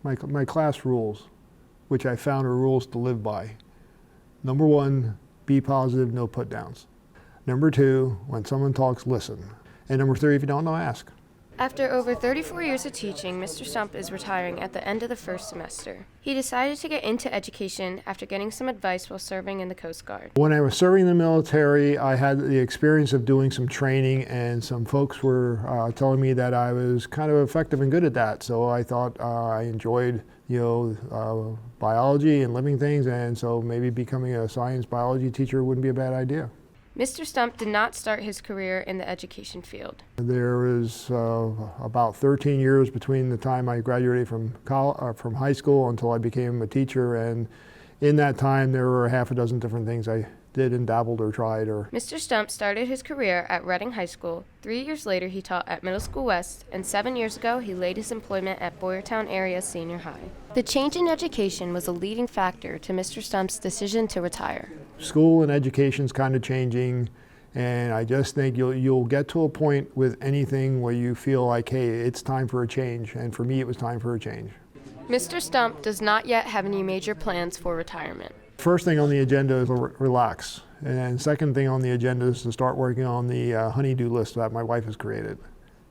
my class rules, which I found are rules to live by. Number one, be positive, no put downs. Number two, when someone talks, listen. And number three, if you don't know, ask. After over 34 years of teaching, Mr. Stump is retiring at the end of the first semester. He decided to get into education after getting some advice while serving in the Coast Guard. When I was serving in the military, I had the experience of doing some training, and some folks were telling me that I was kind of effective and good at that. So I thought I enjoyed, biology and living things, and so maybe becoming a science biology teacher wouldn't be a bad idea. Mr. Stump did not start his career in the education field. There was about 13 years between the time I graduated from high school until I became a teacher, and in that time there were half a dozen different things I did and dabbled or tried. Mr. Stump started his career at Reading High School. 3 years later he taught at Middle School West, and 7 years ago he laid his employment at Boyertown Area Senior High. The change in education was a leading factor to Mr. Stump's decision to retire. School and education's kind of changing, and I just think you'll get to a point with anything where you feel like, hey, it's time for a change, and for me it was time for a change. Mr. Stump does not yet have any major plans for retirement. First thing on the agenda is relax, and second thing on the agenda is to start working on the honey-do list that my wife has created.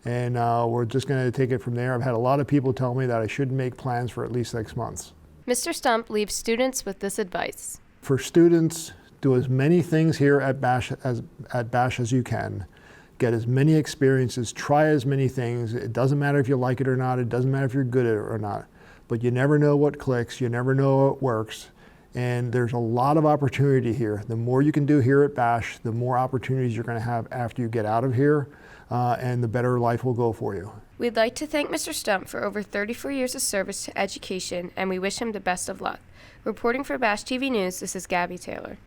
And we're just going to take it from there. I've had a lot of people tell me that I should make plans for at least 6 months. Mr. Stump leaves students with this advice. For students, do as many things here at BASH as you can. Get as many experiences, try as many things. It doesn't matter if you like it or not, it doesn't matter if you're good at it or not. But you never know what clicks, you never know what works. And there's a lot of opportunity here. The more you can do here at BASH, the more opportunities you're going to have after you get out of here, and the better life will go for you. We'd like to thank Mr. Stump for over 34 years of service to education, and we wish him the best of luck. Reporting for BASH TV News, this is Gabi Taylor.